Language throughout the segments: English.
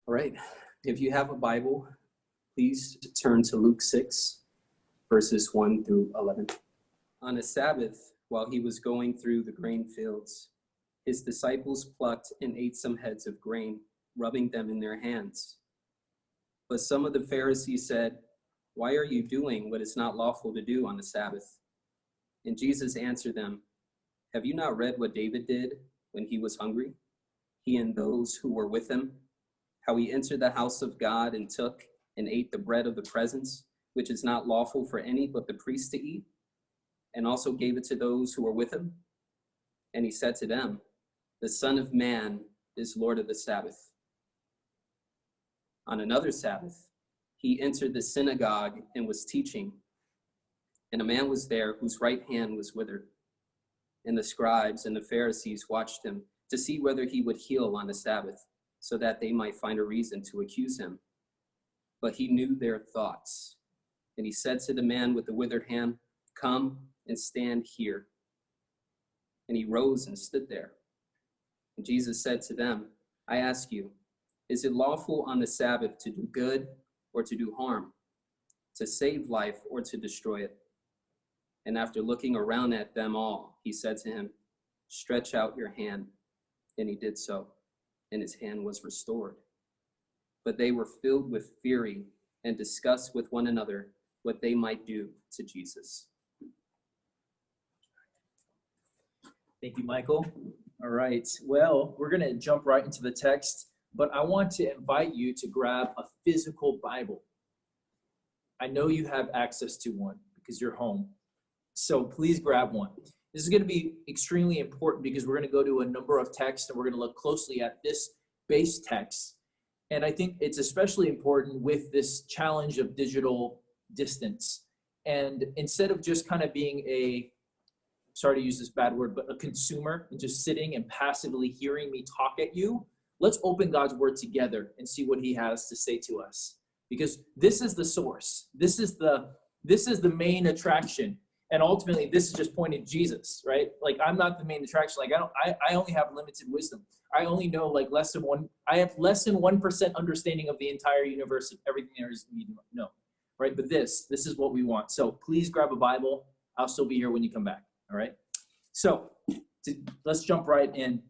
All right. If you have a Bible, please turn to Luke 6, verses 1 through 11. On a Sabbath, while he was going through the grain fields, his disciples plucked and ate some heads of grain, rubbing them in their hands. But some of the Pharisees said, "Why are you doing what is not lawful to do on the Sabbath?" And Jesus answered them, "Have you not read what David did when he was hungry, he and those who were with him? How he entered the house of God and took and ate the bread of the presence, which is not lawful for any but the priest to eat, and also gave it to those who were with him? And he said to them, 'The Son of Man is Lord of the Sabbath.' On another Sabbath, he entered the synagogue and was teaching. And a man was there whose right hand was withered. And the scribes and the Pharisees watched him to see whether he would heal on the Sabbath, so that they might find a reason to accuse him. But he knew their thoughts. And he said to the man with the withered hand, 'Come and stand here.' And he rose and stood there. And Jesus said to them, 'I ask you, is it lawful on the Sabbath to do good or to do harm, to save life or to destroy it?' And after looking around at them all, he said to him, 'Stretch out your hand.' And he did so, and his hand was restored. But they were filled with fury and discussed with one another what they might do to Jesus." Thank you, Michael. All right. Well, we're going to jump right into the text, but I want to invite you to grab a physical Bible. I know you have access to one because you're home. So please grab one. This is going to be extremely important because we're going to go to a number of texts and we're going to look closely at this base text. And I think it's especially important with this challenge of digital distance. And instead of just kind of being sorry to use this bad word, but a consumer and just sitting and passively hearing me talk at you, let's open God's word together and see what he has to say to us. Because this is the source. This is the main attraction. And ultimately, this is just pointing to Jesus, right? Like, I'm not the main attraction. Like, I only have limited wisdom. I only know I have less than 1% understanding of the entire universe of everything there is to know, right? But this is what we want. So please grab a Bible. I'll still be here when you come back, all right? So let's jump right in.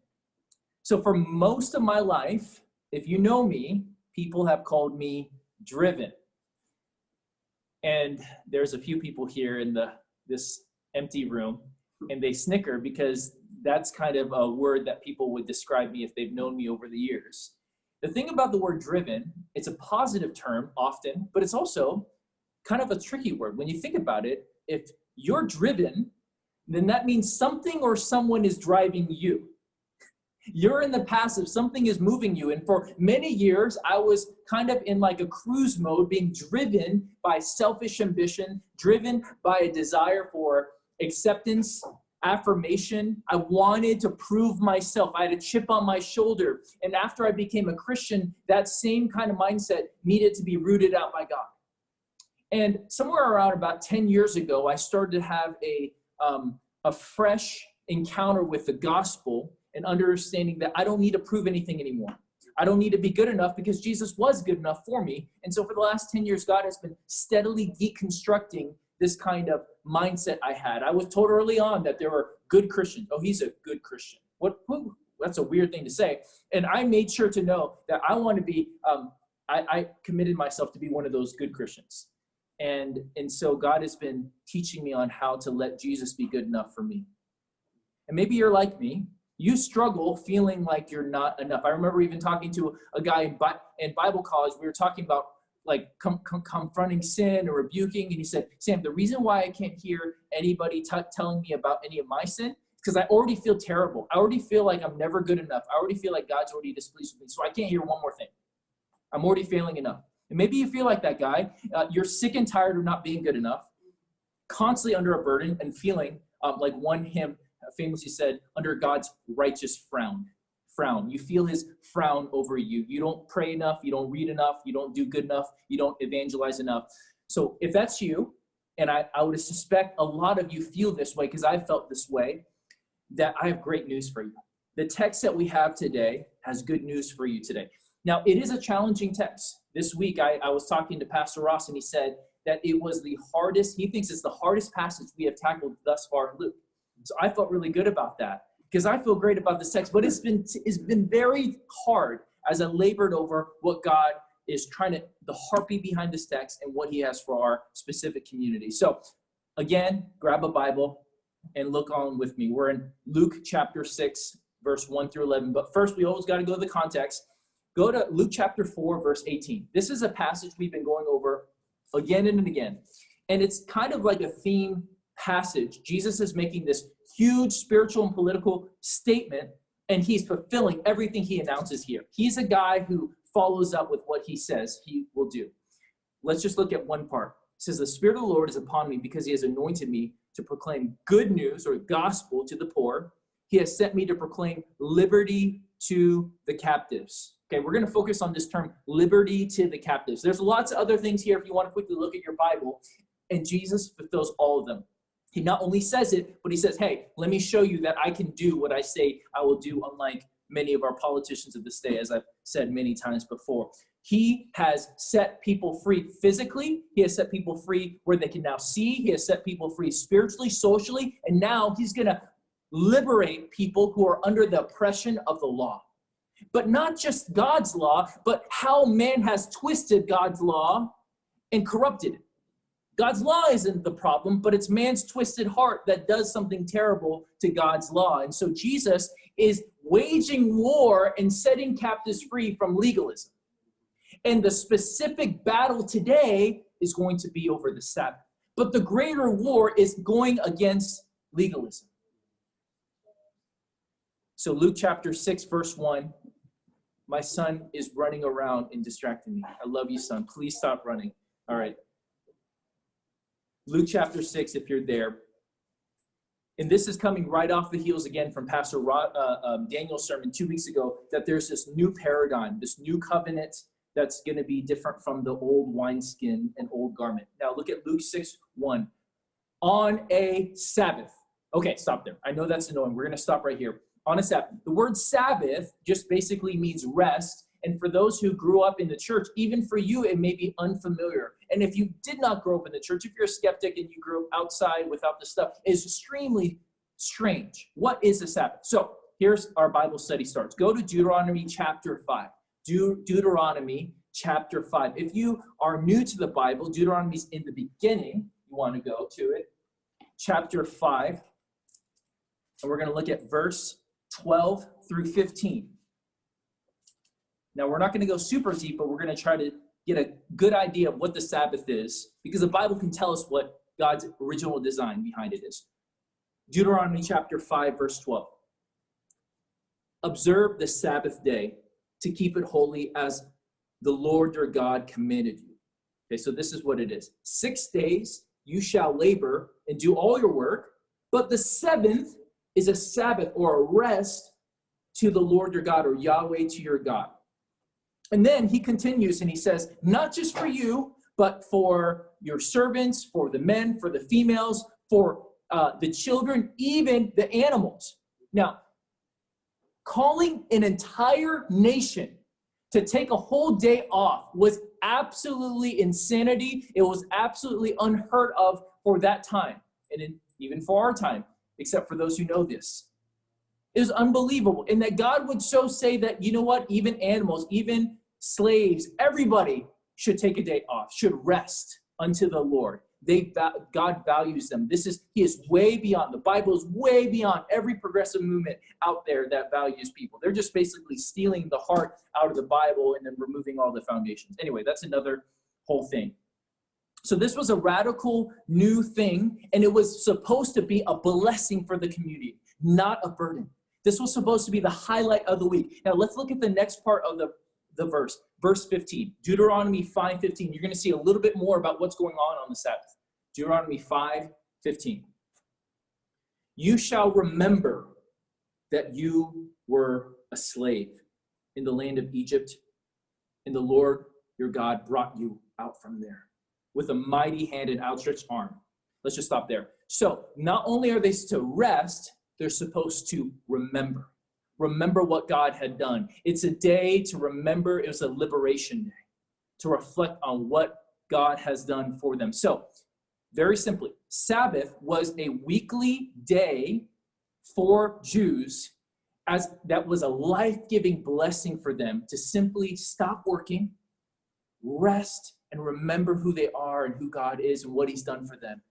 So for most of my life, if you know me, people have called me driven. And there's a few people here in this empty room, and they snicker because that's kind of a word that people would describe me if they've known me over the years. The thing about the word driven, it's a positive term often, but it's also kind of a tricky word. When you think about it, if you're driven, then that means something or someone is driving you. You're in the passive, something is moving you. And for many years, I was kind of in like a cruise mode, being driven by selfish ambition, driven by a desire for acceptance, affirmation. I wanted to prove myself. I had a chip on my shoulder. And after I became a Christian, that same kind of mindset needed to be rooted out by God. And somewhere around about 10 years ago, I started to have a fresh encounter with the gospel and understanding that I don't need to prove anything anymore. I don't need to be good enough because Jesus was good enough for me. And so for the last 10 years, God has been steadily deconstructing this kind of mindset I had. I was told early on that there were good Christians. Oh, he's a good Christian. That's a weird thing to say. And I made sure to know that I want to be, I committed myself to be one of those good Christians. And so God has been teaching me on how to let Jesus be good enough for me. And maybe you're like me. You struggle feeling like you're not enough. I remember even talking to a guy in Bible college. We were talking about like confronting sin or rebuking. And he said, "Sam, the reason why I can't hear anybody telling me about any of my sin is because I already feel terrible. I already feel like I'm never good enough. I already feel like God's already displeased with me. So I can't hear one more thing. I'm already failing enough." And maybe you feel like that guy. You're sick and tired of not being good enough, constantly under a burden and feeling like one hymn famously said, under God's righteous frown. You feel his frown over you. You don't pray enough. You don't read enough. You don't do good enough. You don't evangelize enough. So if that's you, and I would suspect a lot of you feel this way because I felt this way, that I have great news for you. The text that we have today has good news for you today. Now, it is a challenging text. This week, I was talking to Pastor Ross, and he said that it was the hardest, he thinks it's the hardest passage we have tackled thus far in Luke. So I felt really good about that, because I feel great about this text, but it's been very hard as I labored over what God is trying to, the heartbeat behind this text and what he has for our specific community. So again, grab a Bible and look on with me. We're in Luke chapter 6, verse 1 through 11. But first, we always got to go to the context. Go to Luke chapter 4, verse 18. This is a passage we've been going over again and again. And it's kind of like a theme passage. Jesus is making this huge spiritual and political statement, and he's fulfilling everything he announces here. He's a guy who follows up with what he says he will do. Let's just look at one part. It says, the Spirit of the Lord is upon me because he has anointed me to proclaim good news or gospel to the poor. He has sent me to proclaim liberty to the captives. Okay, we're going to focus on this term, liberty to the captives. There's lots of other things here if you want to quickly look at your Bible, and Jesus fulfills all of them. He not only says it, but he says, hey, let me show you that I can do what I say I will do, unlike many of our politicians of this day, as I've said many times before. He has set people free physically. He has set people free where they can now see. He has set people free spiritually, socially, and now he's going to liberate people who are under the oppression of the law. But not just God's law, but how man has twisted God's law and corrupted it. God's law isn't the problem, but it's man's twisted heart that does something terrible to God's law. And so Jesus is waging war and setting captives free from legalism. And the specific battle today is going to be over the Sabbath. But the greater war is going against legalism. So Luke chapter 6, verse 1, my son is running around and distracting me. I love you, son. Please stop running. All right. Luke chapter 6, if you're there. And this is coming right off the heels again from Pastor Daniel's sermon 2 weeks ago, that there's this new paradigm, this new covenant that's going to be different from the old wineskin and old garment. Now look at Luke 6, 1. On a Sabbath. Okay, stop there. I know that's annoying. We're going to stop right here. On a Sabbath. The word Sabbath just basically means rest. And for those who grew up in the church, even for you, it may be unfamiliar. And if you did not grow up in the church, if you're a skeptic and you grew up outside without the stuff, it's extremely strange. What is the Sabbath? So here's our Bible study starts. Go to Deuteronomy chapter 5. Deuteronomy chapter 5. If you are new to the Bible, Deuteronomy's in the beginning. You want to go to it. Chapter 5. And we're going to look at verse 12 through 15. Now, we're not going to go super deep, but we're going to try to get a good idea of what the Sabbath is, because the Bible can tell us what God's original design behind it is. Deuteronomy chapter 5, verse 12. Observe the Sabbath day to keep it holy as the Lord your God commanded you. Okay, so this is what it is. 6 days you shall labor and do all your work, but the seventh is a Sabbath or a rest to the Lord your God, or Yahweh to your God. And then he continues and he says, not just for you, but for your servants, for the men, for the females, for the children, even the animals. Now, calling an entire nation to take a whole day off was absolutely insanity. It was absolutely unheard of for that time, and even for our time, except for those who know this. It was unbelievable. And that God would so say that, you know what, even animals, even slaves, everybody should take a day off, should rest unto the Lord. God values them. He is way beyond. The Bible is way beyond every progressive movement out there that values people. They're just basically stealing the heart out of the Bible and then removing all the foundations. Anyway, that's another whole thing. So this was a radical new thing, and it was supposed to be a blessing for the community, not a burden. This was supposed to be the highlight of the week. Now let's look at the next part of the verse. Verse 15, Deuteronomy 5:15. You're going to see a little bit more about what's going on the Sabbath. Deuteronomy 5:15. You shall remember that you were a slave in the land of Egypt, and the Lord your God brought you out from there with a mighty hand and outstretched arm. Let's just stop there. So not only are they to rest, they're supposed to remember. remember what God had done. It's a day to remember. It was a liberation day to reflect on what God has done for them. So, very simply, Sabbath was a weekly day for Jews, as that was a life-giving blessing for them to simply stop working, rest, and remember who they are and who God is and what he's done for them.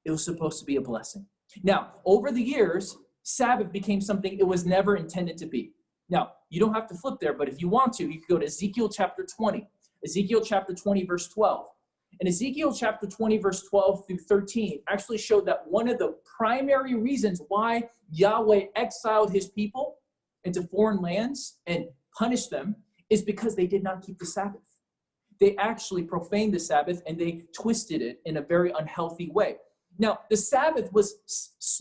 It was supposed to be a blessing. Now, over the years, Sabbath became something it was never intended to be. Now, you don't have to flip there, but if you want to, you can go to Ezekiel chapter 20. Ezekiel chapter 20, verse 12. And Ezekiel chapter 20, verse 12 through 13 actually showed that one of the primary reasons why Yahweh exiled his people into foreign lands and punished them is because they did not keep the Sabbath. They actually profaned the Sabbath and they twisted it in a very unhealthy way. Now, the Sabbath was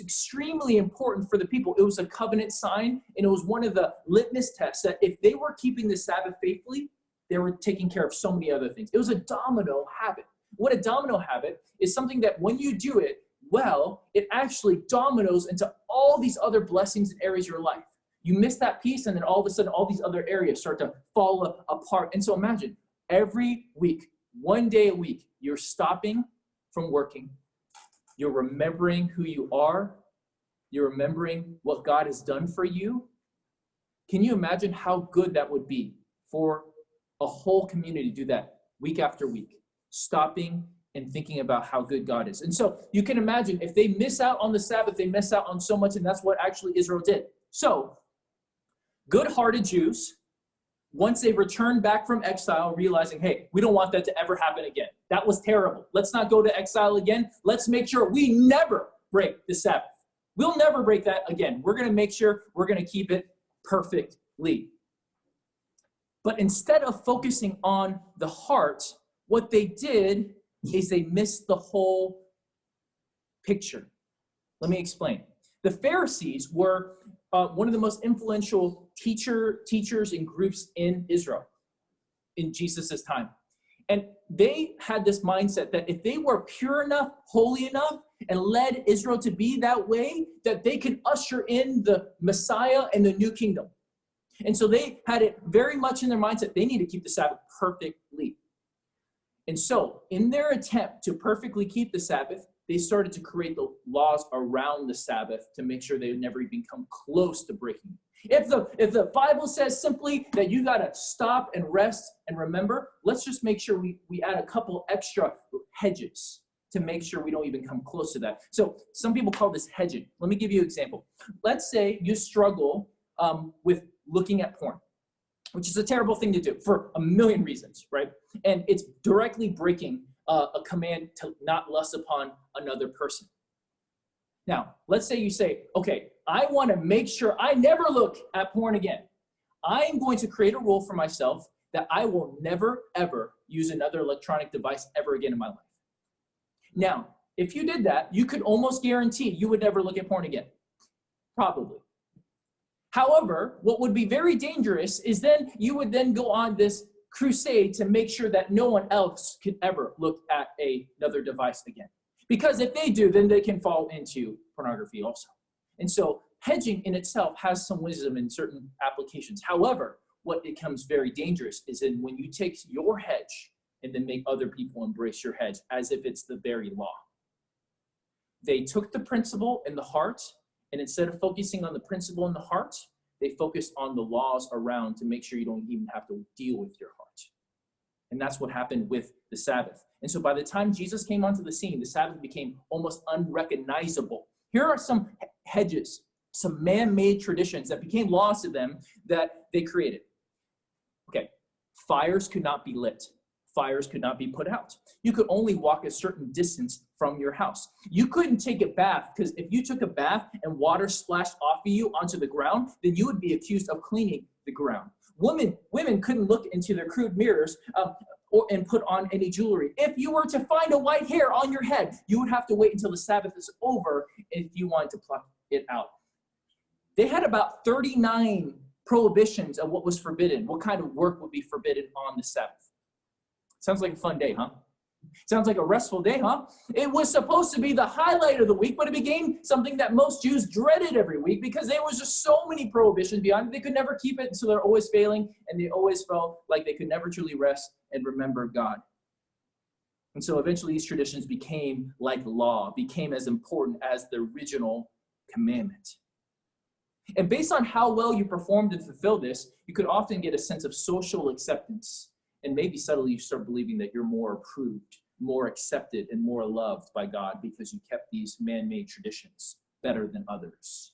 extremely important for the people. It was a covenant sign, and it was one of the litmus tests that if they were keeping the Sabbath faithfully, they were taking care of so many other things. It was a domino habit. What a domino habit is something that when you do it well, it actually dominoes into all these other blessings and areas of your life. You miss that piece, and then all of a sudden, all these other areas start to fall apart. And so imagine, every week, one day a week, you're stopping from working. You're remembering who you are. You're remembering what God has done for you. Can you imagine how good that would be for a whole community to do that week after week, stopping and thinking about how good God is? And so you can imagine if they miss out on the Sabbath, they miss out on so much, and that's what actually Israel did. So good-hearted Jews, once they returned back from exile, realizing, hey, we don't want that to ever happen again. That was terrible. Let's not go to exile again. Let's make sure we never break the Sabbath. We'll never break that again. We're going to make sure we're going to keep it perfectly. But instead of focusing on the heart, what they did is they missed the whole picture. Let me explain. The Pharisees were one of the most influential teachers and groups in Israel in Jesus' time. And they had this mindset that if they were pure enough, holy enough, and led Israel to be that way, that they could usher in the Messiah and the new kingdom. And so they had it very much in their mindset, they need to keep the Sabbath perfectly. And so in their attempt to perfectly keep the Sabbath, they started to create the laws around the Sabbath to make sure they would never even come close to breaking it. If the Bible says simply that you got to stop and rest and remember, let's just make sure we add a couple extra hedges to make sure we don't even come close to that. So some people call this hedging. Let me give you an example. Let's say you struggle with looking at porn, which is a terrible thing to do for a million reasons, right? And it's directly breaking a command to not lust upon another person. Now, let's say you say, okay, I want to make sure I never look at porn again. I'm going to create a rule for myself that I will never, ever use another electronic device ever again in my life. Now, if you did that, you could almost guarantee you would never look at porn again. Probably. However, what would be very dangerous is then you would then go on this crusade to make sure that no one else could ever look at another device again. Because if they do, then they can fall into pornography also. And so hedging in itself has some wisdom in certain applications. However, what becomes very dangerous is in when you take your hedge and then make other people embrace your hedge as if it's the very law. They took the principle in the heart, and instead of focusing on the principle in the heart, they focused on the laws around to make sure you don't even have to deal with your heart. And that's what happened with the Sabbath. And so by the time Jesus came onto the scene, the Sabbath became almost unrecognizable. Here are some hedges, some man-made traditions that became laws to them that they created. Okay, fires could not be lit. Fires could not be put out. You could only walk a certain distance from your house. You couldn't take a bath, because if you took a bath and water splashed off of you onto the ground, then you would be accused of cleaning the ground. Women couldn't look into their crude mirrors and put on any jewelry. If you were to find a white hair on your head, you would have to wait until the Sabbath is over if you wanted to pluck it out. They had about 39 prohibitions of what was forbidden, what kind of work would be forbidden on the Sabbath. Sounds like a fun day, huh? Sounds like a restful day, huh? It was supposed to be the highlight of the week, but it became something that most Jews dreaded every week because there was just so many prohibitions beyond it. They could never keep it, and so they're always failing, and they always felt like they could never truly rest and remember God. And so eventually these traditions became like law, became as important as the original commandment. And based on how well you performed and fulfilled this, you could often get a sense of social acceptance. And maybe subtly you start believing that you're more approved, more accepted, and more loved by God because you kept these man-made traditions better than others.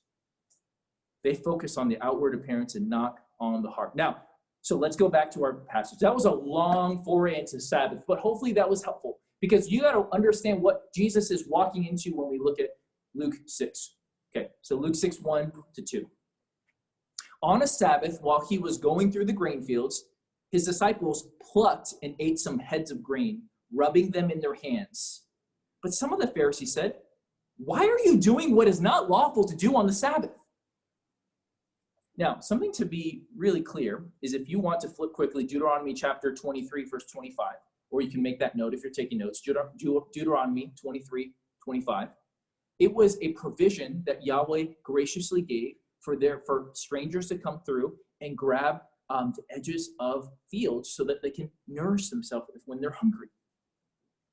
They focus on the outward appearance and not on the heart. Now, so let's go back to our passage. That was a long foray into Sabbath, but hopefully that was helpful because you got to understand what Jesus is walking into when we look at Luke 6. Okay, so Luke 6, 1-2. On a Sabbath, while he was going through the grain fields, his disciples plucked and ate some heads of grain, rubbing them in their hands. But some of the Pharisees said, "Why are you doing what is not lawful to do on the Sabbath?" Now, something to be really clear is if you want to flip quickly, Deuteronomy chapter 23, verse 25, or you can make that note if you're taking notes, Deuteronomy 23, 25. It was a provision that Yahweh graciously gave for strangers to come through and grab the edges of fields so that they can nourish themselves when they're hungry.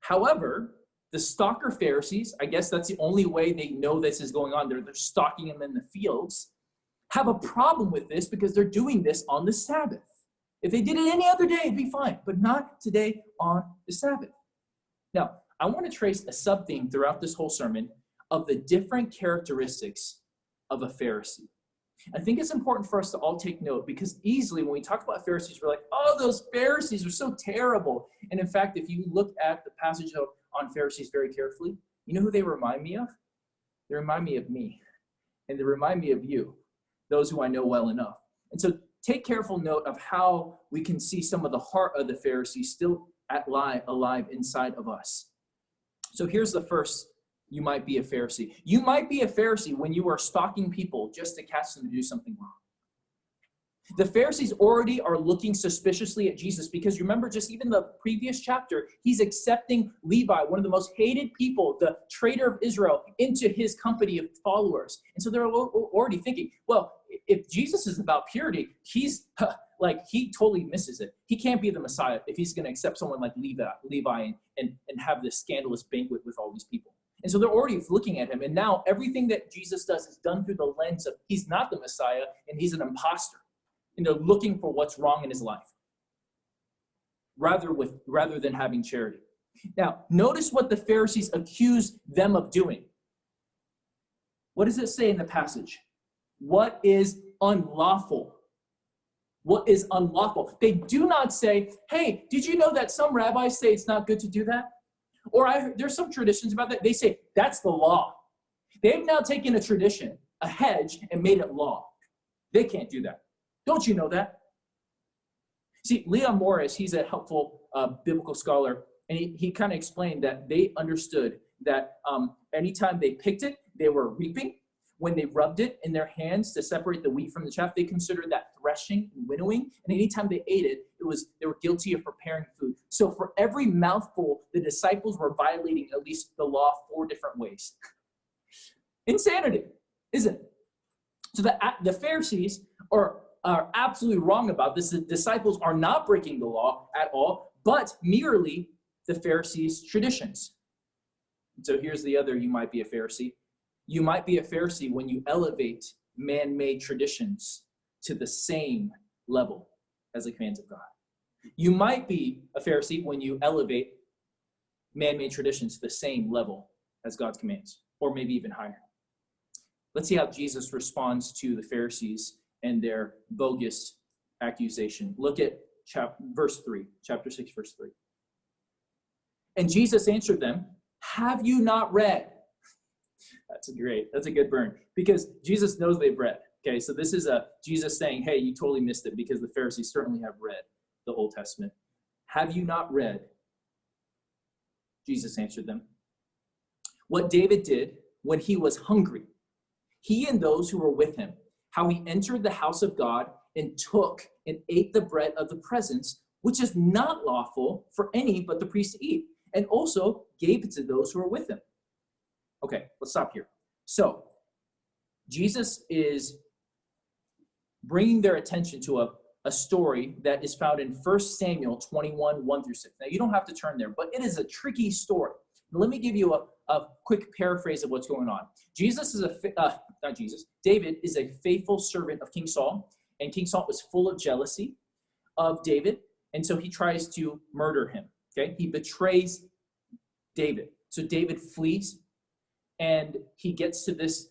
However, the stalker Pharisees, I guess that's the only way they know this is going on. They're stalking them in the fields, have a problem with this because they're doing this on the Sabbath. If they did it any other day, it'd be fine, but not today on the Sabbath. Now, I want to trace a sub-theme throughout this whole sermon of the different characteristics of a Pharisee. I think it's important for us to all take note because easily when we talk about Pharisees, we're like, oh, those Pharisees are so terrible. And in fact, if you look at the passage on Pharisees very carefully, you know who they remind me of? They remind me of me. And they remind me of you, those who I know well enough. And so take careful note of how we can see some of the heart of the Pharisees still alive inside of us. So here's the first. You might be a Pharisee. You might be a Pharisee when you are stalking people just to catch them to do something wrong. The Pharisees already are looking suspiciously at Jesus because remember just even the previous chapter, he's accepting Levi, one of the most hated people, the traitor of Israel, into his company of followers. And so they're already thinking, well, if Jesus is about purity, he totally misses it. He can't be the Messiah if he's going to accept someone like Levi and have this scandalous banquet with all these people. And so they're already looking at him. And now everything that Jesus does is done through the lens of he's not the Messiah and he's an imposter. And they're looking for what's wrong in his life rather than having charity. Now, notice what the Pharisees accuse them of doing. What does it say in the passage? What is unlawful? What is unlawful? They do not say, hey, did you know that some rabbis say it's not good to do that? Or there's some traditions about that. They say, that's the law. They've now taken a tradition, a hedge, and made it law. They can't do that. Don't you know that? See, Leon Morris, he's a helpful biblical scholar, and he kind of explained that they understood that anytime they picked it, they were reaping. When they rubbed it in their hands to separate the wheat from the chaff, they considered that threshing and winnowing. And anytime they ate it, they were guilty of preparing food. So for every mouthful, the disciples were violating at least the law 4 different ways. Insanity, isn't it? So the Pharisees are absolutely wrong about this. The disciples are not breaking the law at all, but merely the Pharisees' traditions. And so here's the other, you might be a Pharisee. You might be a Pharisee when you elevate man-made traditions to the same level as the commands of God. You might be a Pharisee when you elevate man-made traditions to the same level as God's commands, or maybe even higher. Let's see how Jesus responds to the Pharisees and their bogus accusation. Look at verse 3, chapter 6, verse 3. And Jesus answered them, have you not read? That's a good burn, because Jesus knows they've read. Okay, so this is Jesus saying, hey, you totally missed it, because the Pharisees certainly have read the Old Testament. Have you not read? Jesus answered them, what David did when he was hungry, he and those who were with him, how he entered the house of God and took and ate the bread of the presence, which is not lawful for any but the priest to eat, and also gave it to those who were with him. Okay, let's stop here. So, Jesus is bringing their attention to a story that is found in 1 Samuel 21, 1 through 6. Now, you don't have to turn there, but it is a tricky story. Let me give you a quick paraphrase of what's going on. David is a faithful servant of King Saul, and King Saul was full of jealousy of David, and so he tries to murder him. Okay, he betrays David. So David flees, and he gets to this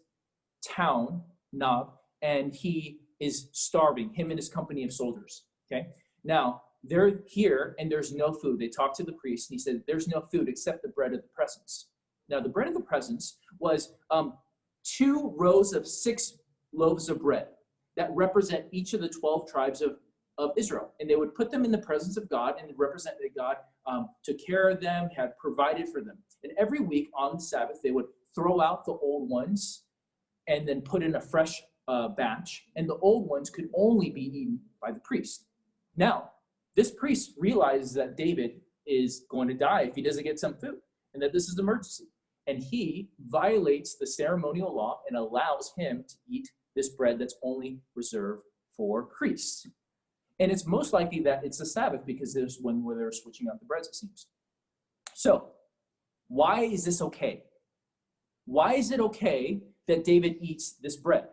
town, Nob, and he is starving, him and his company of soldiers. Okay, now they're here and there's no food. They talked to the priest, and he said, there's no food except the bread of the presence. Now, the bread of the presence was 2 rows of 6 loaves of bread that represent each of the 12 tribes of Israel. And they would put them in the presence of God, and it represented that God took care of them, had provided for them. And every week on the Sabbath, they would throw out the old ones and then put in a fresh batch. And the old ones could only be eaten by the priest. Now, this priest realizes that David is going to die if he doesn't get some food, and that this is an emergency. And he violates the ceremonial law and allows him to eat this bread that's only reserved for priests. And it's most likely that it's the Sabbath, because there's one where they're switching out the breads, it seems. So, why is this okay? Why is it okay that David eats this bread?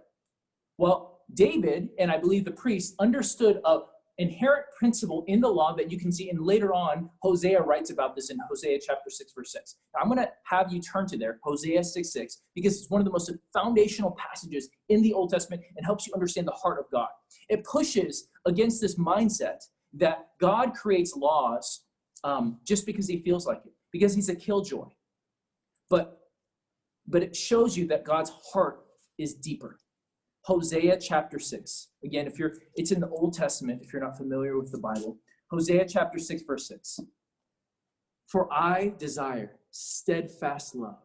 Well, David, and I believe the priest, understood an inherent principle in the law that you can see, and later on, Hosea writes about this in Hosea chapter 6, verse 6. Now, I'm going to have you turn to there, Hosea 6:6, because it's one of the most foundational passages in the Old Testament and helps you understand the heart of God. It pushes against this mindset that God creates laws just because he feels like it, because he's a killjoy. But it shows you that God's heart is deeper. Hosea chapter 6. Again, it's in the Old Testament, if you're not familiar with the Bible. Hosea chapter 6, verse 6. For I desire steadfast love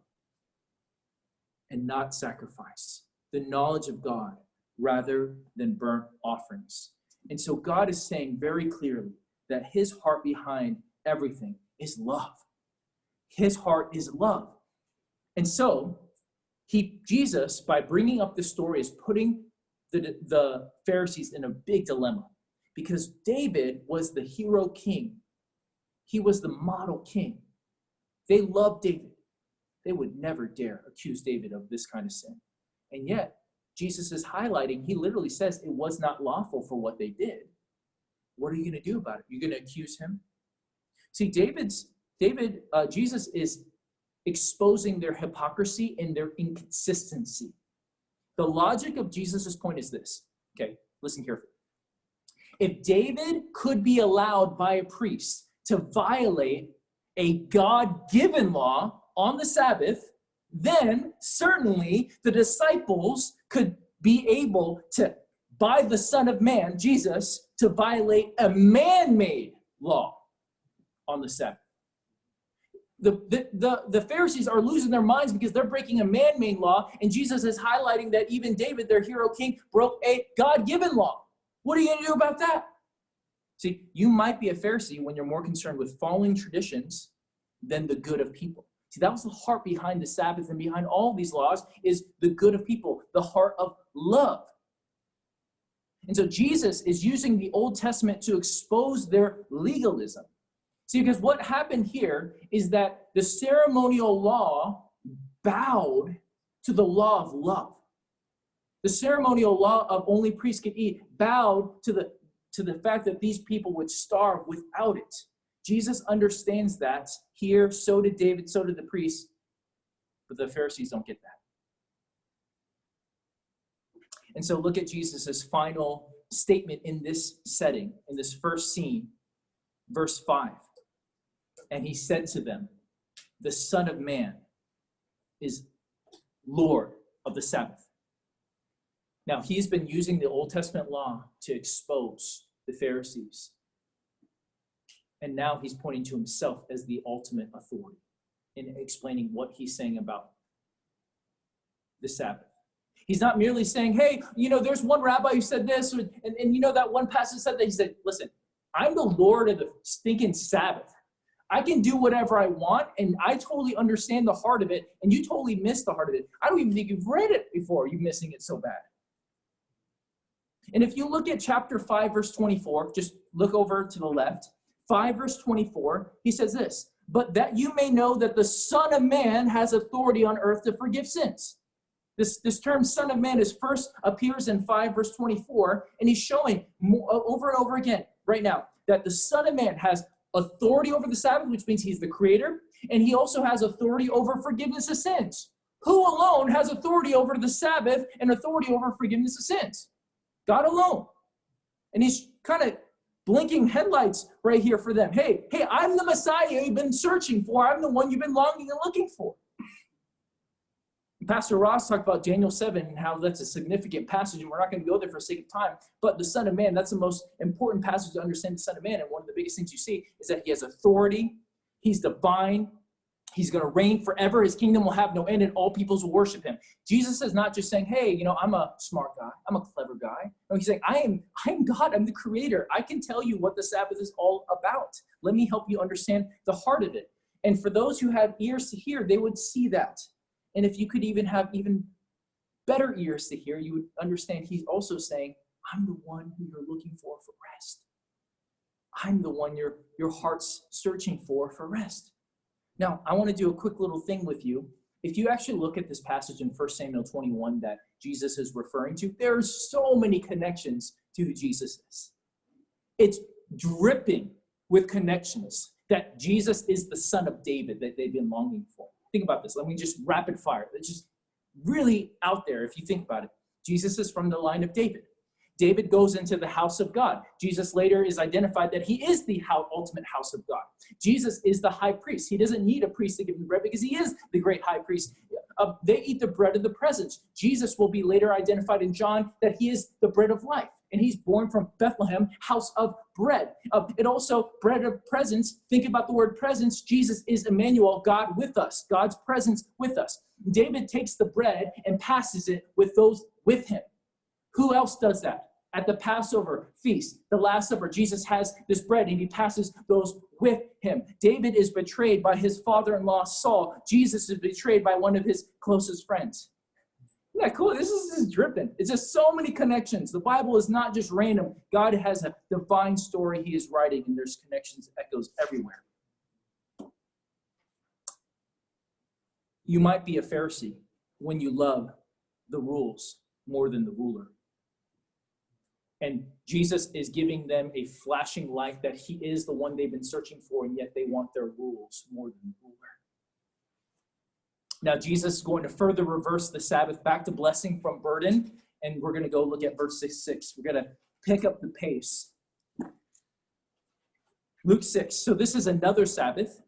and not sacrifice, the knowledge of God rather than burnt offerings. And so God is saying very clearly that his heart behind everything is love. His heart is love. And so Jesus, by bringing up this story, is putting the Pharisees in a big dilemma, because David was the hero king. He was the model king. They loved David. They would never dare accuse David of this kind of sin. And yet, Jesus is highlighting, he literally says it was not lawful for what they did. What are you going to do about it? You're going to accuse him? See, Jesus is exposing their hypocrisy and their inconsistency. The logic of Jesus' point is this. Okay, listen carefully. If David could be allowed by a priest to violate a God-given law on the Sabbath, then certainly the disciples could be able to, by the Son of Man, Jesus, to violate a man-made law on the Sabbath. The Pharisees are losing their minds because they're breaking a man-made law, and Jesus is highlighting that even David, their hero king, broke a God-given law. What are you going to do about that? See, you might be a Pharisee when you're more concerned with following traditions than the good of people. See, that was the heart behind the Sabbath and behind all these laws, is the good of people, the heart of love. And so Jesus is using the Old Testament to expose their legalism. See, because what happened here is that the ceremonial law bowed to the law of love. The ceremonial law of only priests could eat bowed to the fact that these people would starve without it. Jesus understands that here, so did David, so did the priests, but the Pharisees don't get that. And so look at Jesus' final statement in this setting, in this first scene, verse 5. And he said to them, the Son of Man is Lord of the Sabbath. Now, he's been using the Old Testament law to expose the Pharisees. And now he's pointing to himself as the ultimate authority in explaining what he's saying about the Sabbath. He's not merely saying, hey, there's one rabbi who said this, and that one pastor said that. He said, listen, I'm the Lord of the stinking Sabbath. I can do whatever I want, and I totally understand the heart of it, and you totally miss the heart of it. I don't even think you've read it before. You're missing it so bad. And if you look at chapter 5, verse 24, just look over to the left. 5, verse 24, he says this, but that you may know that the Son of Man has authority on earth to forgive sins. This term Son of Man is first appears in 5, verse 24, and he's showing over and over again right now that the Son of Man has authority over the Sabbath, which means he's the creator, and he also has authority over forgiveness of sins. Who alone has authority over the Sabbath and authority over forgiveness of sins? God alone. And he's kind of blinking headlights right here for them. Hey, I'm the Messiah you've been searching for. I'm the one you've been longing and looking for. Pastor Ross talked about Daniel 7 and how that's a significant passage, and we're not going to go there for sake of time. But the Son of Man, that's the most important passage to understand the Son of Man. And one of the biggest things you see is that he has authority. He's divine. He's going to reign forever. His kingdom will have no end, and all peoples will worship him. Jesus is not just saying, hey, I'm a smart guy. I'm a clever guy. No, he's saying, I am God. I'm the creator. I can tell you what the Sabbath is all about. Let me help you understand the heart of it. And for those who have ears to hear, they would see that. And if you could even have even better ears to hear, you would understand he's also saying, I'm the one who you're looking for rest. I'm the one your heart's searching for rest. Now, I want to do a quick little thing with you. If you actually look at this passage in 1 Samuel 21 that Jesus is referring to, there's so many connections to who Jesus is. It's dripping with connections that Jesus is the son of David that they've been longing for. Think about this. Let me just rapid fire. It's just really out there if you think about it. Jesus is from the line of David. David goes into the house of God. Jesus later is identified that he is the ultimate house of God. Jesus is the high priest. He doesn't need a priest to give him bread because he is the great high priest. They eat the bread of the presence. Jesus will be later identified in John that he is the bread of life. And he's born from Bethlehem, house of bread. And also bread of presence. Think about the word presence. Jesus is Emmanuel, God with us, God's presence with us. David takes the bread and passes it with those with him. Who else does that? At the Passover feast, the Last Supper, Jesus has this bread and he passes those with him. David is betrayed by his father-in-law, Saul. Jesus is betrayed by one of his closest friends. Yeah, cool. This is dripping. It's just so many connections. The Bible is not just random. God has a divine story he is writing, and there's connections, echoes everywhere. You might be a Pharisee when you love the rules more than the ruler. And Jesus is giving them a flashing light that he is the one they've been searching for, and yet they want their rules more than the ruler. Now, Jesus is going to further reverse the Sabbath back to blessing from burden, and we're going to go look at verse 6. We're going to pick up the pace. Luke 6. So this is another Sabbath.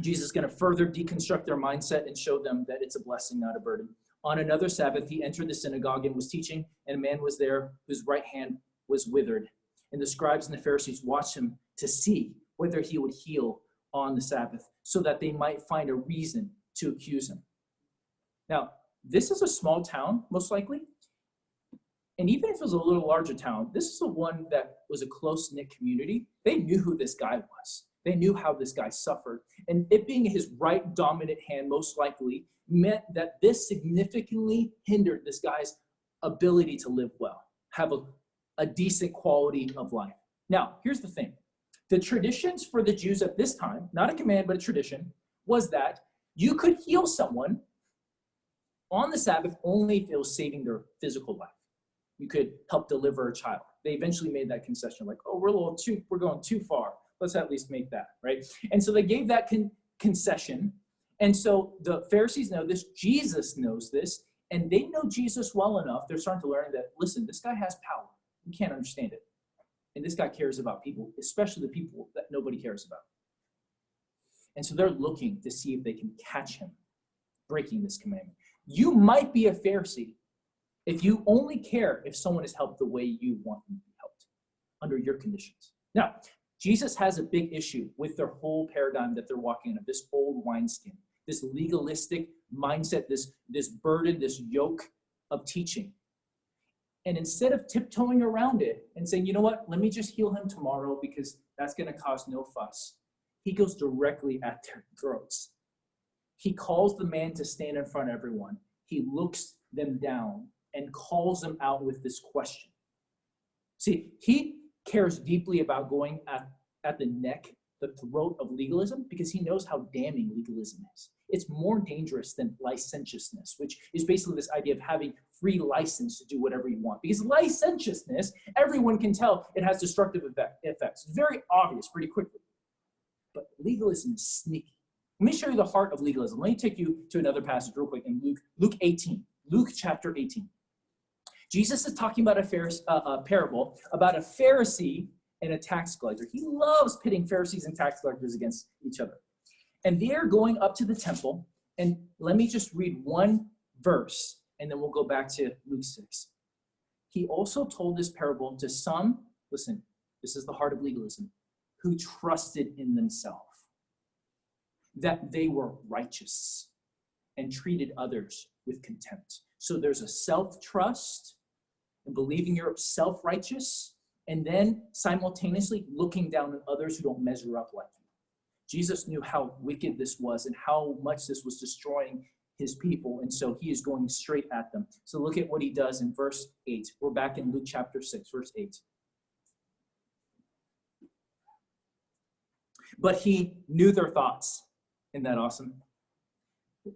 Jesus is going to further deconstruct their mindset and show them that it's a blessing, not a burden. On another Sabbath, he entered the synagogue and was teaching, and a man was there whose right hand was withered. And the scribes and the Pharisees watched him to see whether he would heal on the Sabbath, so that they might find a reason to accuse him. Now, this is a small town, most likely. And even if it was a little larger town, this is the one that was a close-knit community. They knew who this guy was. They knew how this guy suffered. And it being his right dominant hand, most likely, meant that this significantly hindered this guy's ability to live well, have a decent quality of life. Now, here's the thing. The traditions for the Jews at this time, not a command, but a tradition, was that you could heal someone on the Sabbath only if it was saving their physical life. You could help deliver a child. They eventually made that concession, like, oh, we're going too far. Let's at least make that, right? And so they gave that concession. And so the Pharisees know this, Jesus knows this, and they know Jesus well enough. They're starting to learn that, listen, this guy has power. You can't understand it. And this guy cares about people, especially the people that nobody cares about. And so they're looking to see if they can catch him breaking this commandment. You might be a Pharisee if you only care if someone is helped the way you want them to be helped under your conditions. Now, Jesus has a big issue with their whole paradigm that they're walking in, of this old wineskin, this legalistic mindset, this burden, this yoke of teaching. And instead of tiptoeing around it and saying, you know what, let me just heal him tomorrow because that's going to cause no fuss, He goes directly at their throats. He calls the man to stand in front of everyone. He looks them down and calls them out with this question. See, he cares deeply about going at the neck, the throat of legalism, because he knows how damning legalism is. It's more dangerous than licentiousness, which is basically this idea of having free license to do whatever you want. Because licentiousness, everyone can tell it has destructive effects. It's very obvious pretty quickly. But legalism is sneaky. Let me show you the heart of legalism. Let me take you to another passage real quick in Luke 18. Luke chapter 18. Jesus is talking about a parable about a Pharisee and a tax collector. He loves pitting Pharisees and tax collectors against each other. And they're going up to the temple. And let me just read one verse, and then we'll go back to Luke 6. He also told this parable to some, listen, this is the heart of legalism, who trusted in themselves that they were righteous and treated others with contempt. So there's a self-trust and believing you're self-righteous, and then simultaneously looking down on others who don't measure up like you. Jesus knew how wicked this was and how much this was destroying his people, and so he is going straight at them. So look at what he does in verse 8. We're back in Luke chapter 6, verse 8. But he knew their thoughts. Isn't that awesome?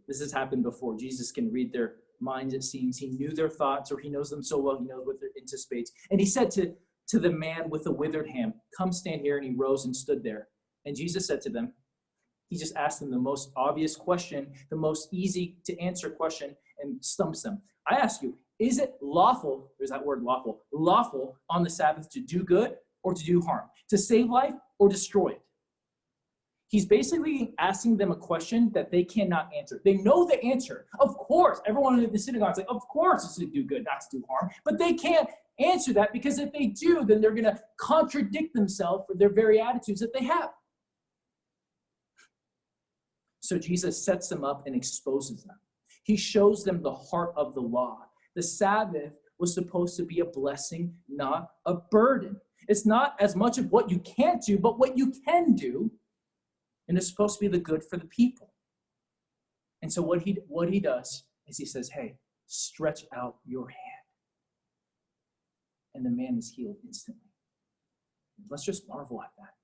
This has happened before. Jesus can read their minds, it seems. He knew their thoughts, or he knows them so well, he knows what they anticipate. And he said to the man with the withered hand, come stand here. And he rose and stood there. And Jesus said to them, he just asked them the most obvious question, the most easy to answer question, and stumps them. I ask you, is it lawful, there's that word lawful, lawful on the Sabbath to do good or to do harm, to save life or destroy it? He's basically asking them a question that they cannot answer. They know the answer. Of course, everyone in the synagogue is like, of course it's to do good, not to do harm. But they can't answer that, because if they do, then they're going to contradict themselves for their very attitudes that they have. So Jesus sets them up and exposes them. He shows them the heart of the law. The Sabbath was supposed to be a blessing, not a burden. It's not as much of what you can't do, but what you can do. And it's supposed to be the good for the people. And so what he does is he says, hey, stretch out your hand. And the man is healed instantly. Let's just marvel at that.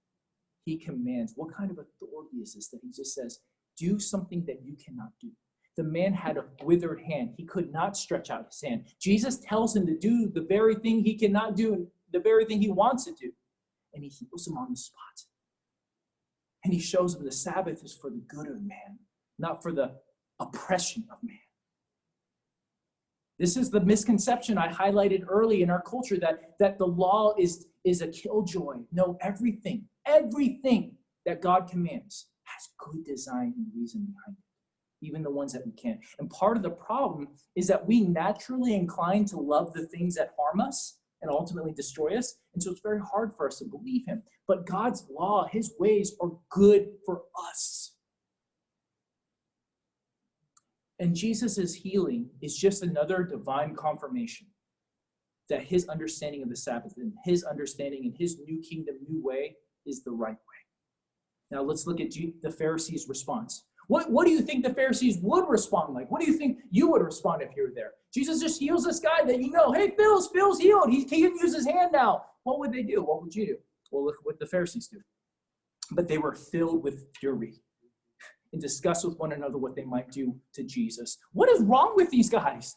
He commands. What kind of authority is this that he just says, do something that you cannot do? The man had a withered hand. He could not stretch out his hand. Jesus tells him to do the very thing he cannot do and the very thing he wants to do. And he heals him on the spot. And he shows him the Sabbath is for the good of man, not for the oppression of man. This is the misconception I highlighted early in our culture, that the law is a killjoy. No, everything that God commands has good design and reason behind it, even the ones that we can't. And part of the problem is that we naturally incline to love the things that harm us and ultimately destroy us. And so it's very hard for us to believe him. But God's law, his ways are good for us. And Jesus' healing is just another divine confirmation that his understanding of the Sabbath and his understanding in his new kingdom, new way is the right way. Now let's look at the Pharisees' response. What do you think the Pharisees would respond like? What do you think you would respond if you were there? Jesus just heals this guy that you know, hey, Phil's healed. He can use his hand now. What would they do? What would you do? Well, look what the Pharisees do. But they were filled with fury and discussed with one another what they might do to Jesus. What is wrong with these guys?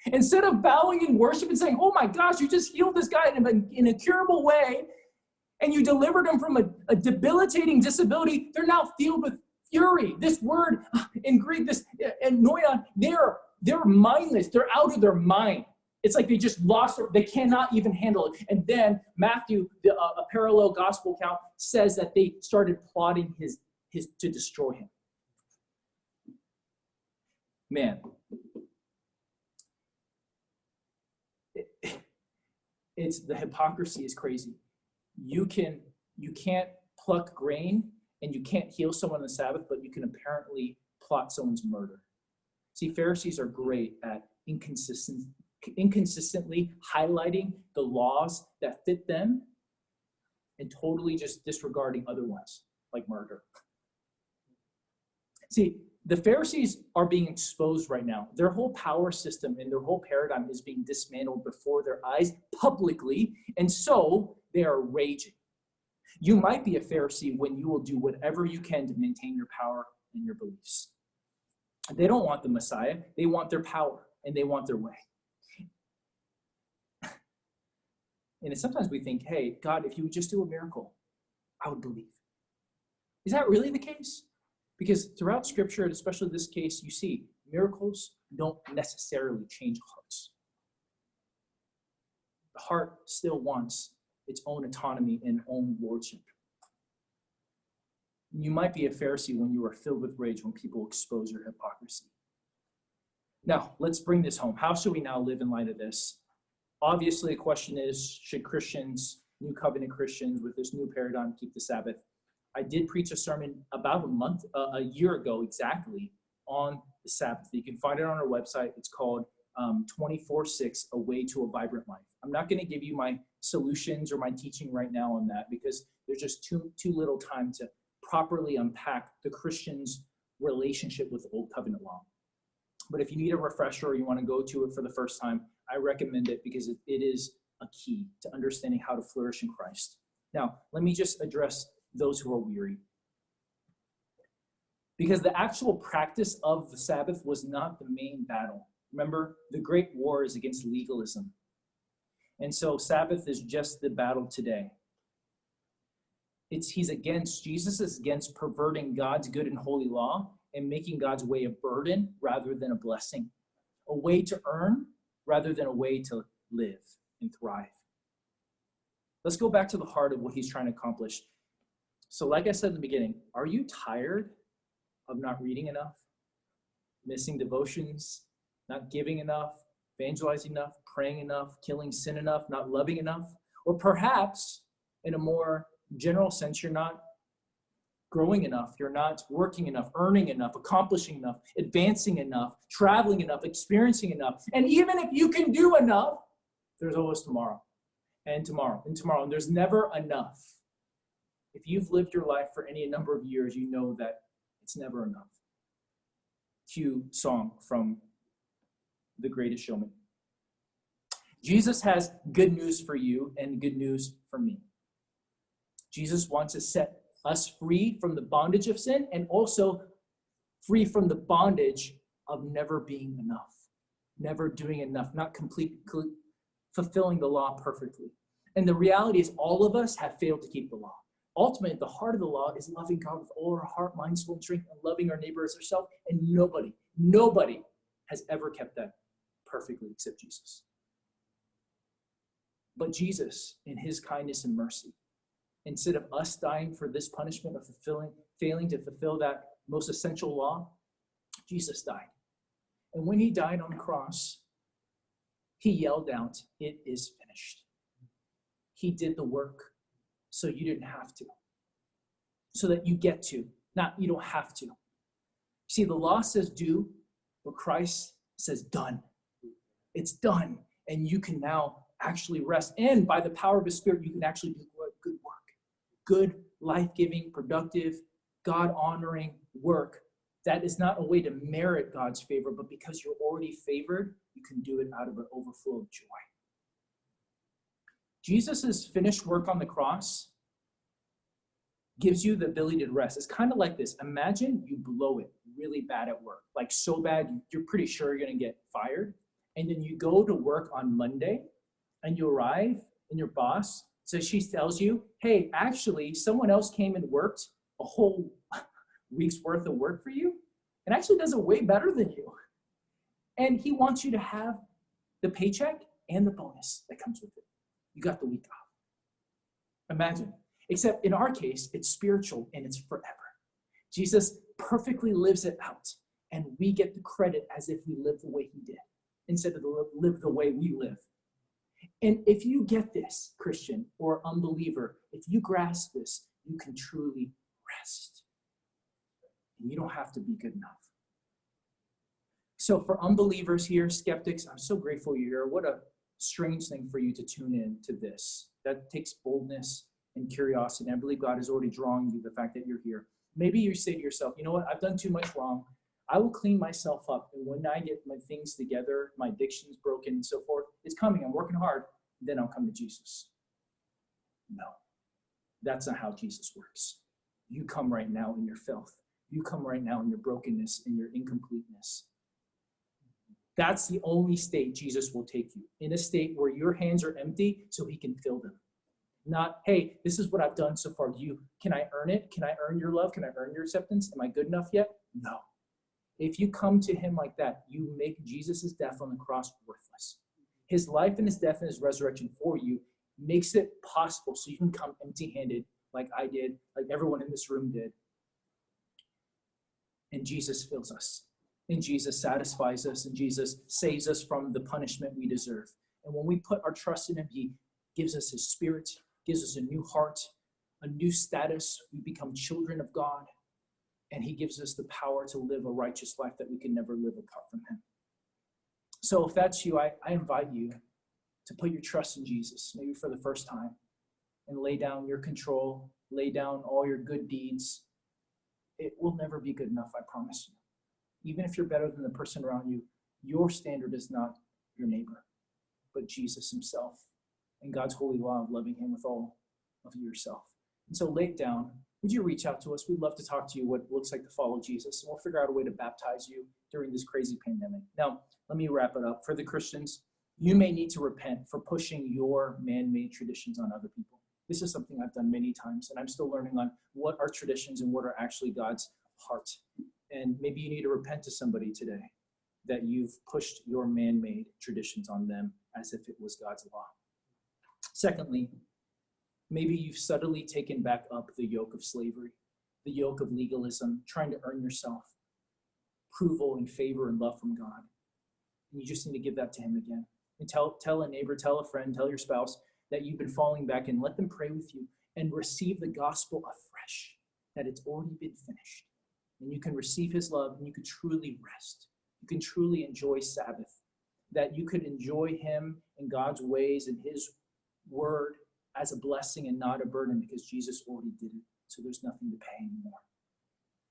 Instead of bowing in worship and saying, oh my gosh, you just healed this guy in a curable way, and you delivered him from a debilitating disability, they're now filled with fury. This word in Greek, this enoia, they're mindless. They're out of their mind. It's like they just lost, they cannot even handle it. And then Matthew, a parallel gospel account, says that they started plotting his to destroy him. Man, it's the hypocrisy is crazy. You can't pluck grain and you can't heal someone on the Sabbath, but you can apparently plot someone's murder. See, Pharisees are great at inconsistently highlighting the laws that fit them and totally just disregarding other ones. like murder. See, the Pharisees are being exposed right now. Their whole power system and their whole paradigm is being dismantled before their eyes publicly, and so they are raging. You might be a Pharisee when you will do whatever you can to maintain your power and your beliefs. They don't want the Messiah. They want their power, and they want their way. And sometimes we think, hey, God, if you would just do a miracle, I would believe. Is that really the case? Because throughout Scripture, and especially this case, you see miracles don't necessarily change hearts. The heart still wants its own autonomy and own lordship. You might be a Pharisee when you are filled with rage when people expose your hypocrisy. Now, let's bring this home. How should we now live in light of this? Obviously, the question is, should Christians, New Covenant Christians with this new paradigm, keep the Sabbath? I did preach a sermon about a year ago exactly, on the Sabbath. You can find it on our website. It's called 24/6, A Way to a Vibrant Life. I'm not going to give you my solutions or my teaching right now on that because there's just too little time to properly unpack the Christian's relationship with Old Covenant law. But if you need a refresher or you want to go to it for the first time, I recommend it because it is a key to understanding how to flourish in Christ. Now, let me just address those who are weary. Because the actual practice of the Sabbath was not the main battle. Remember, the great war is against legalism. And so Sabbath is just the battle today. Jesus is against perverting God's good and holy law and making God's way a burden rather than a blessing. A way to earn rather than a way to live and thrive. Let's go back to the heart of what he's trying to accomplish. So like I said in the beginning, are you tired of not reading enough, missing devotions, not giving enough, evangelizing enough, praying enough, killing sin enough, not loving enough? Or perhaps, in a more general sense, you're not growing enough, you're not working enough, earning enough, accomplishing enough, advancing enough, traveling enough, experiencing enough. And even if you can do enough, there's always tomorrow, and tomorrow, and tomorrow, and there's never enough. If you've lived your life for any number of years, you know that it's never enough. Cue song from The Greatest Showman. Jesus has good news for you and good news for me. Jesus wants to set us free from the bondage of sin and also free from the bondage of never being enough, never doing enough, not completely fulfilling the law perfectly. And the reality is all of us have failed to keep the law. Ultimately, the heart of the law is loving God with all our heart, mind, soul, and strength, and loving our neighbor as ourselves. And nobody has ever kept that perfectly except Jesus. But Jesus, in his kindness and mercy, instead of us dying for this punishment of failing to fulfill that most essential law, Jesus died. And when he died on the cross, he yelled out, "It is finished." He did the work so you didn't have to. So that you get to, not you don't have to. See, the law says do, but Christ says done. It's done. And you can now actually rest. And by the power of his Spirit, you can actually do good work. Good, life-giving, productive, God-honoring work. That is not a way to merit God's favor, but because you're already favored, you can do it out of an overflow of joy. Jesus' finished work on the cross gives you the ability to rest. It's kind of like this. Imagine you blow it really bad at work, like so bad you're pretty sure you're going to get fired. And then you go to work on Monday and you arrive and your boss says, she tells you, hey, actually someone else came and worked a whole week's worth of work for you and actually does it way better than you. And he wants you to have the paycheck and the bonus that comes with it. You got the week off. Imagine. Except in our case, it's spiritual and it's forever. Jesus perfectly lives it out, and we get the credit as if we live the way he did, instead of live the way we live. And if you get this, Christian or unbeliever, if you grasp this, you can truly rest. And you don't have to be good enough. So for unbelievers here, skeptics, I'm so grateful you're here. What a strange thing for you to tune in to this. That takes boldness and curiosity. And I believe God is already drawing you, the fact that you're here. Maybe you say to yourself, you know what, I've done too much wrong. I will clean myself up. And when I get my things together, my addictions broken and so forth, it's coming. I'm working hard. Then I'll come to Jesus. No, that's not how Jesus works. You come right now in your filth. You come right now in your brokenness and your incompleteness. That's the only state Jesus will take you. In a state where your hands are empty so he can fill them. Not, hey, this is what I've done so far. Can I earn it? Can I earn your love? Can I earn your acceptance? Am I good enough yet? No. If you come to him like that, you make Jesus' death on the cross worthless. His life and his death and his resurrection for you makes it possible so you can come empty-handed like I did, like everyone in this room did. And Jesus fills us. And Jesus satisfies us. And Jesus saves us from the punishment we deserve. And when we put our trust in him, he gives us his spirit, gives us a new heart, a new status. We become children of God. And he gives us the power to live a righteous life that we can never live apart from him. So if that's you, I invite you to put your trust in Jesus, maybe for the first time, and lay down your control, lay down all your good deeds. It will never be good enough, I promise you. Even if you're better than the person around you, your standard is not your neighbor, but Jesus himself and God's holy law of loving him with all of yourself. And so lay it down. Would you reach out to us? We'd love to talk to you what it looks like to follow Jesus. And we'll figure out a way to baptize you during this crazy pandemic. Now, let me wrap it up. For the Christians, you may need to repent for pushing your man-made traditions on other people. This is something I've done many times, and I'm still learning on what are traditions and what are actually God's heart. And maybe you need to repent to somebody today that you've pushed your man-made traditions on them as if it was God's law. Secondly, maybe you've subtly taken back up the yoke of slavery, the yoke of legalism, trying to earn yourself approval and favor and love from God. And you just need to give that to him again. And tell a neighbor, tell a friend, tell your spouse that you've been falling back, and let them pray with you and receive the gospel afresh, that it's already been finished. And you can receive his love, and you can truly rest. You can truly enjoy Sabbath, that you could enjoy him and God's ways and his word as a blessing and not a burden, because Jesus already did it. So there's nothing to pay anymore.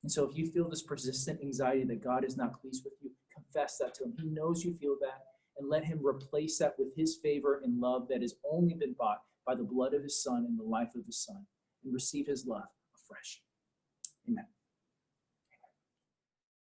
And so if you feel this persistent anxiety that God is not pleased with you, confess that to him. He knows you feel that, and let him replace that with his favor and love that has only been bought by the blood of his son and the life of his son, and receive his love afresh. Amen.